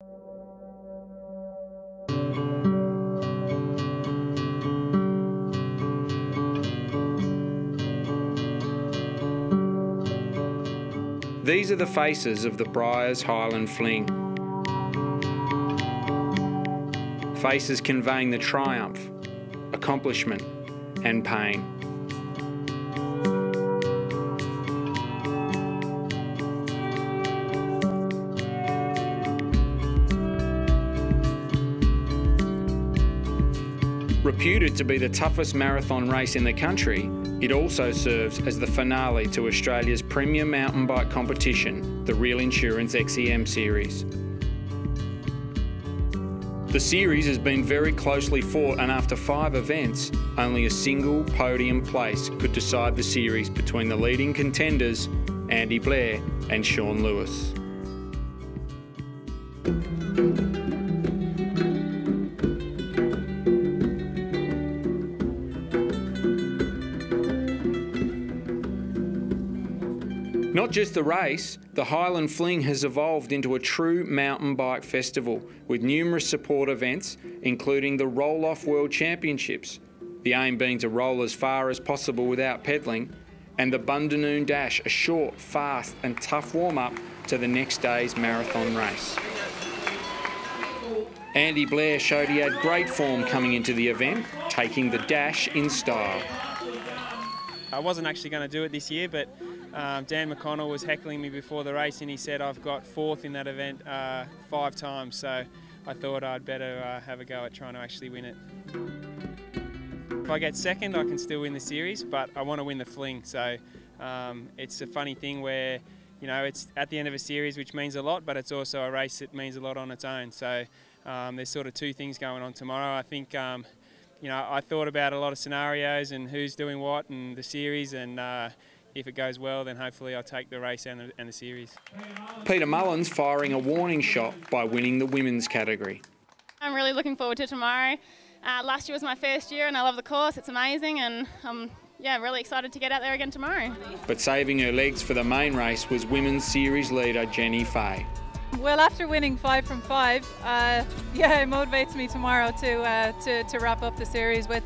These are the faces of the Briars Highland Fling. Faces conveying the triumph, accomplishment and pain. Reputed to be the toughest marathon race in the country, it also serves as the finale to Australia's premier mountain bike competition, the Real Insurance XEM Series. The series has been very closely fought, and after 5 events, only a single podium place could decide the series between the leading contenders, Andy Blair and Sean Lewis. Not just the race, the Highland Fling has evolved into a true mountain bike festival with numerous support events, including the Roll-Off World Championships, the aim being to roll as far as possible without pedalling, and the Bundanoon Dash, a short, fast and tough warm-up to the next day's marathon race. Andy Blair showed he had great form coming into the event, taking the dash in style. I wasn't actually going to do it this year, but Dan McConnell was heckling me before the race and he said I've got 4th in that event 5 times, so I thought I'd better have a go at trying to actually win it. If I get 2nd, I can still win the series, but I want to win the Fling, so it's a funny thing where, you know, it's at the end of a series, which means a lot, but it's also a race that means a lot on its own, so there's sort of 2 things going on tomorrow. I think you know, I thought about a lot of scenarios and who's doing what and the series, and if it goes well, then hopefully I'll take the race and the series. Peter Mullins firing a warning shot by winning the women's category. I'm really looking forward to tomorrow. Last year was my first year and I love the course, it's amazing, and yeah, really excited to get out there again tomorrow. But saving her legs for the main race was women's series leader Jenny Fay. Well, after winning 5 from 5, yeah, it motivates me tomorrow to wrap up the series with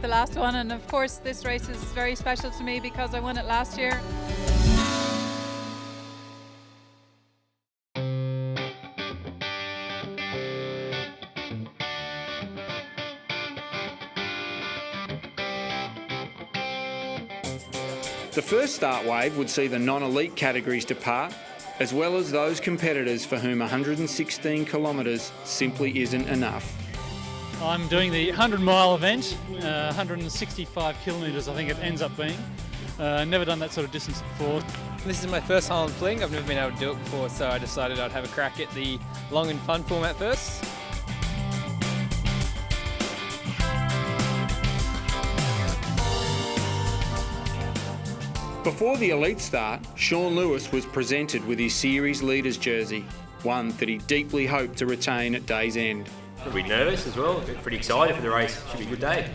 the last one. And of course, this race is very special to me because I won it last year. The first start wave would see the non-elite categories depart, as well as those competitors for whom 116 kilometres simply isn't enough. I'm doing the 100-mile event, 165 kilometres I think it ends up being. Never done that sort of distance before. This is my first Highland Fling. I've never been able to do it before, so I decided I'd have a crack at the long and fun format first. Before the elite start, Sean Lewis was presented with his series leader's jersey, one that he deeply hoped to retain at day's end. A bit nervous as well, pretty excited for the race. Should be a good day.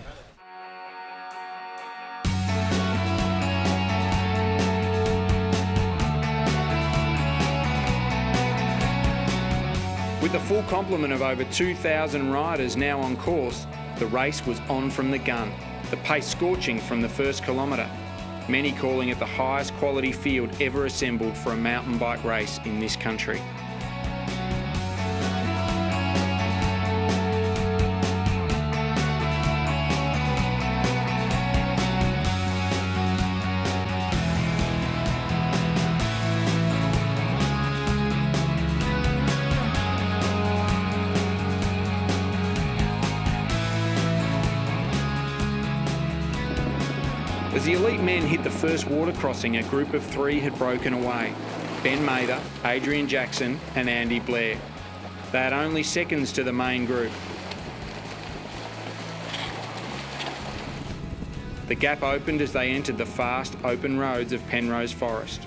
With a full complement of over 2,000 riders now on course, the race was on from the gun, the pace scorching from the first kilometre. Many calling it the highest quality field ever assembled for a mountain bike race in this country. As the elite men hit the first water crossing, a group of 3 had broken away. Ben Mather, Adrian Jackson and Andy Blair. They had only seconds to the main group. The gap opened as they entered the fast, open roads of Penrose Forest.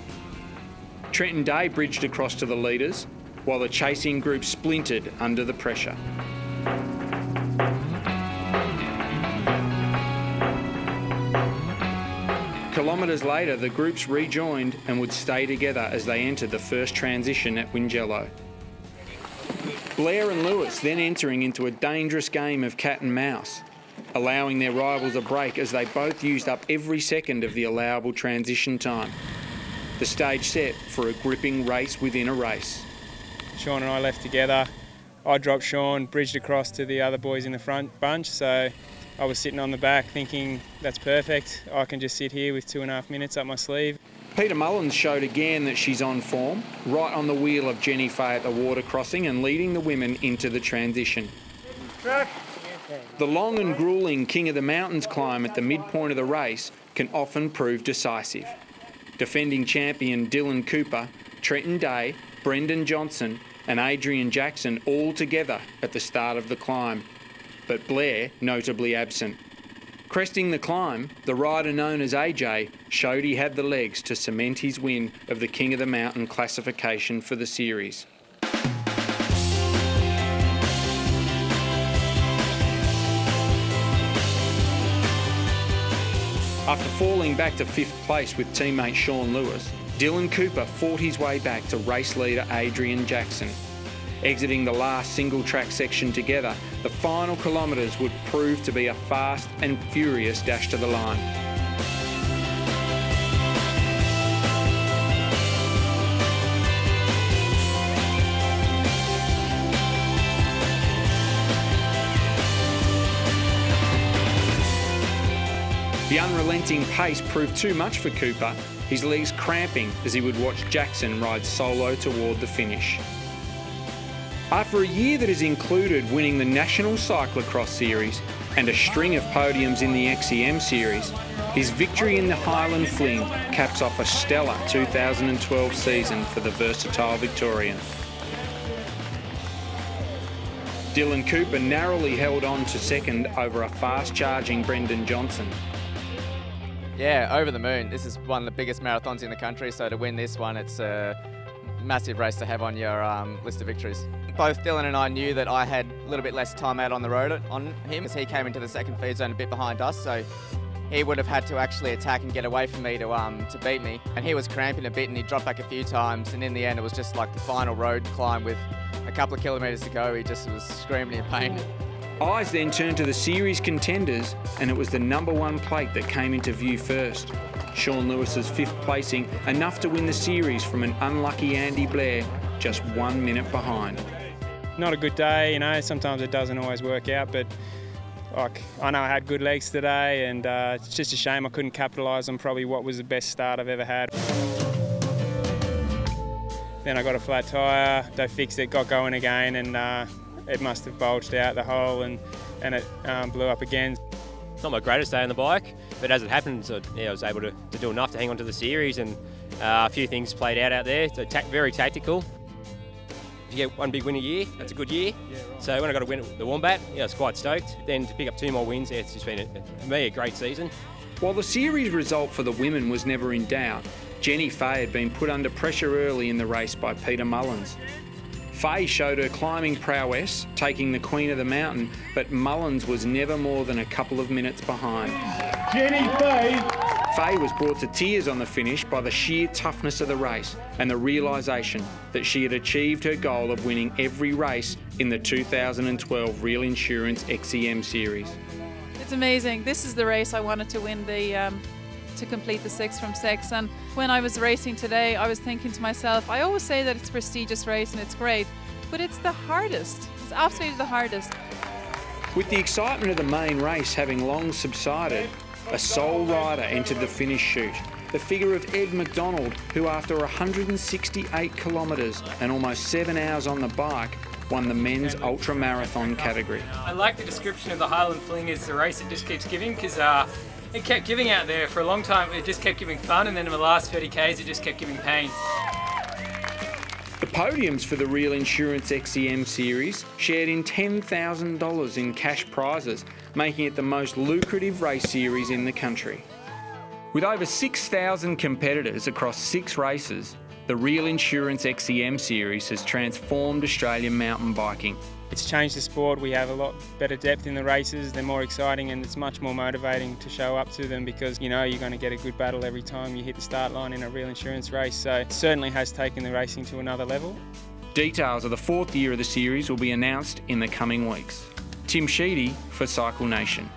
Trenton Day bridged across to the leaders, while the chasing group splintered under the pressure. Kilometres later, the groups rejoined and would stay together as they entered the first transition at Wingello. Blair and Lewis then entering into a dangerous game of cat and mouse, allowing their rivals a break as they both used up every second of the allowable transition time. The stage set for a gripping race within a race. Sean and I left together. I dropped Sean, bridged across to the other boys in the front bunch, so I was sitting on the back thinking, that's perfect. I can just sit here with 2.5 minutes up my sleeve. Peter Mullins showed again that she's on form, right on the wheel of Jenny Fay at the water crossing and leading the women into the transition. The long and gruelling King of the Mountains climb at the midpoint of the race can often prove decisive. Defending champion Dylan Cooper, Trenton Day, Brendan Johnson and Adrian Jackson all together at the start of the climb, but Blair notably absent. Cresting the climb, the rider known as AJ showed he had the legs to cement his win of the King of the Mountain classification for the series. After falling back to 5th place with teammate Sean Lewis, Dylan Cooper fought his way back to race leader Adrian Jackson. Exiting the last single track section together, the final kilometres would prove to be a fast and furious dash to the line. The unrelenting pace proved too much for Cooper, his legs cramping as he would watch Jackson ride solo toward the finish. After a year that has included winning the National Cyclocross Series and a string of podiums in the XCM Series, his victory in the Highland Fling caps off a stellar 2012 season for the versatile Victorian. Dylan Cooper narrowly held on to second over a fast-charging Brendan Johnson. Yeah, over the moon. This is one of the biggest marathons in the country, so to win this one, it's a massive race to have on your list of victories. Both Dylan and I knew that I had a little bit less time out on the road on him as he came into the second feed zone a bit behind us, so he would have had to actually attack and get away from me to beat me. And he was cramping a bit and he dropped back a few times, and in the end it was just like the final road climb with a couple of kilometres to go. He just was screaming in pain. Eyes then turned to the series contenders, and it was the #1 plate that came into view first. Sean Lewis's 5th placing, enough to win the series from an unlucky Andy Blair, just 1 minute behind. Not a good day, you know, sometimes it doesn't always work out, but like, I know I had good legs today, and it's just a shame I couldn't capitalise on probably what was the best start I've ever had. Then I got a flat tyre, they fixed it, got going again, and it must have bulged out the hole and it blew up again. It's not my greatest day on the bike, but as it happened, I was able to do enough to hang on to the series, and a few things played out there, so very tactical. If you get one big win a year, that's a good year. Yeah, right. So when I got a win at the Wombat, I was quite stoked. Then to pick up 2 more wins, it's just been, for me, a great season. While the series result for the women was never in doubt, Jenny Fay had been put under pressure early in the race by Peter Mullins. Fay showed her climbing prowess, taking the Queen of the Mountain, but Mullins was never more than a couple of minutes behind. Jenny Fay! Fay was brought to tears on the finish by the sheer toughness of the race and the realisation that she had achieved her goal of winning every race in the 2012 Real Insurance XCM Series. It's amazing. This is the race I wanted to win, to complete the 6 from 6. And when I was racing today, I was thinking to myself, I always say that it's a prestigious race and it's great, but it's the hardest. It's absolutely the hardest. With the excitement of the main race having long subsided, a sole rider entered the finish chute, the figure of Ed McDonald, who after 168 kilometres and almost 7 hours on the bike, won the men's ultra marathon category. I like the description of the Highland Fling as the race it just keeps giving, because it kept giving out there for a long time. It just kept giving fun, and then in the last 30 Ks it just kept giving pain. The podiums for the Real Insurance XCM Series shared in $10,000 in cash prizes, making it the most lucrative race series in the country. With over 6,000 competitors across 6 races, the Real Insurance XCM Series has transformed Australian mountain biking. It's changed the sport. We have a lot better depth in the races. They're more exciting, and it's much more motivating to show up to them because you know you're going to get a good battle every time you hit the start line in a Real Insurance race. So it certainly has taken the racing to another level. Details of the 4th year of the series will be announced in the coming weeks. Tim Sheedy for Cycle Nation.